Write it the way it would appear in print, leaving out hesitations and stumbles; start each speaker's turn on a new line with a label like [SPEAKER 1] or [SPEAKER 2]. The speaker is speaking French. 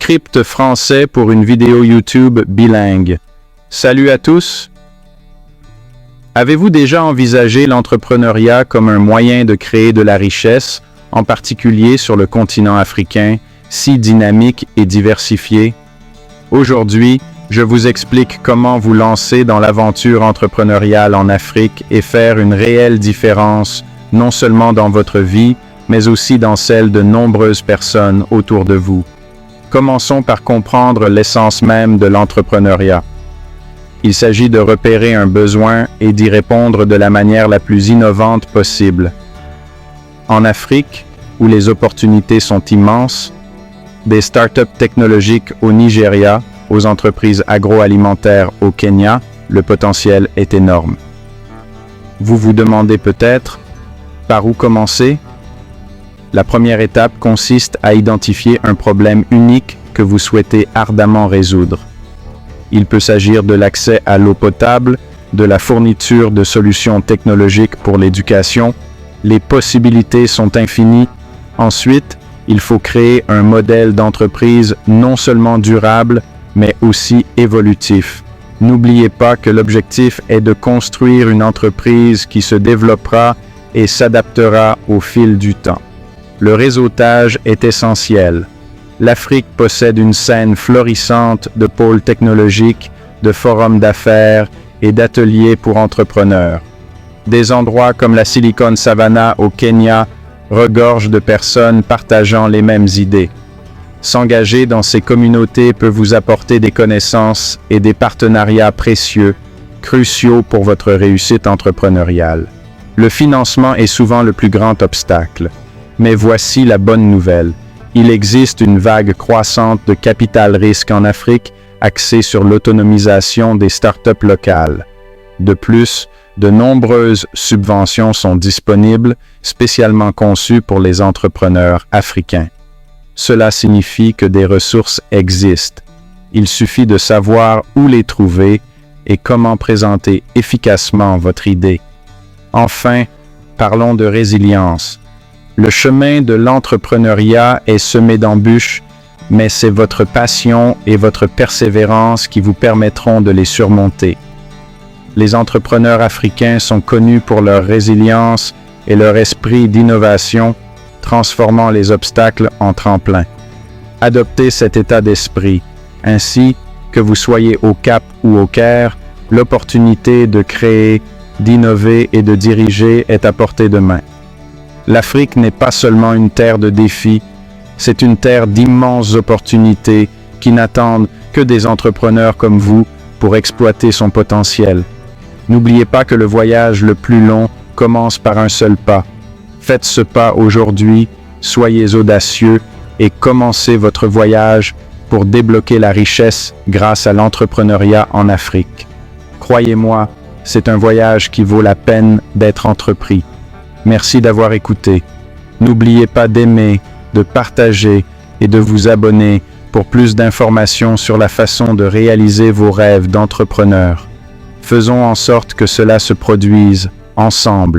[SPEAKER 1] Script français pour une vidéo YouTube bilingue. Salut à tous! Avez-vous déjà envisagé l'entrepreneuriat comme un moyen de créer de la richesse, en particulier sur le continent africain, si dynamique et diversifié? Aujourd'hui, je vous explique comment vous lancer dans l'aventure entrepreneuriale en Afrique et faire une réelle différence, non seulement dans votre vie, mais aussi dans celle de nombreuses personnes autour de vous. Commençons par comprendre l'essence même de l'entrepreneuriat. Il s'agit de repérer un besoin et d'y répondre de la manière la plus innovante possible. En Afrique, où les opportunités sont immenses, des startups technologiques au Nigeria, aux entreprises agroalimentaires au Kenya, le potentiel est énorme. Vous vous demandez peut-être, par où commencer? La première étape consiste à identifier un problème unique que vous souhaitez ardemment résoudre. Il peut s'agir de l'accès à l'eau potable, de la fourniture de solutions technologiques pour l'éducation. Les possibilités sont infinies. Ensuite, il faut créer un modèle d'entreprise non seulement durable, mais aussi évolutif. N'oubliez pas que l'objectif est de construire une entreprise qui se développera et s'adaptera au fil du temps. Le réseautage est essentiel. L'Afrique possède une scène florissante de pôles technologiques, de forums d'affaires et d'ateliers pour entrepreneurs. Des endroits comme la Silicon Savannah au Kenya regorgent de personnes partageant les mêmes idées. S'engager dans ces communautés peut vous apporter des connaissances et des partenariats précieux, cruciaux pour votre réussite entrepreneuriale. Le financement est souvent le plus grand obstacle. Mais voici la bonne nouvelle. Il existe une vague croissante de capital-risque en Afrique axée sur l'autonomisation des startups locales. De plus, de nombreuses subventions sont disponibles, spécialement conçues pour les entrepreneurs africains. Cela signifie que des ressources existent. Il suffit de savoir où les trouver et comment présenter efficacement votre idée. Enfin, parlons de résilience. Le chemin de l'entrepreneuriat est semé d'embûches, mais c'est votre passion et votre persévérance qui vous permettront de les surmonter. Les entrepreneurs africains sont connus pour leur résilience et leur esprit d'innovation, transformant les obstacles en tremplins. Adoptez cet état d'esprit. Ainsi, que vous soyez au Cap ou au Caire, l'opportunité de créer, d'innover et de diriger est à portée de main. L'Afrique n'est pas seulement une terre de défis, c'est une terre d'immenses opportunités qui n'attendent que des entrepreneurs comme vous pour exploiter son potentiel. N'oubliez pas que le voyage le plus long commence par un seul pas. Faites ce pas aujourd'hui, soyez audacieux et commencez votre voyage pour débloquer la richesse grâce à l'entrepreneuriat en Afrique. Croyez-moi, c'est un voyage qui vaut la peine d'être entrepris. Merci d'avoir écouté. N'oubliez pas d'aimer, de partager et de vous abonner pour plus d'informations sur la façon de réaliser vos rêves d'entrepreneur. Faisons en sorte que cela se produise ensemble.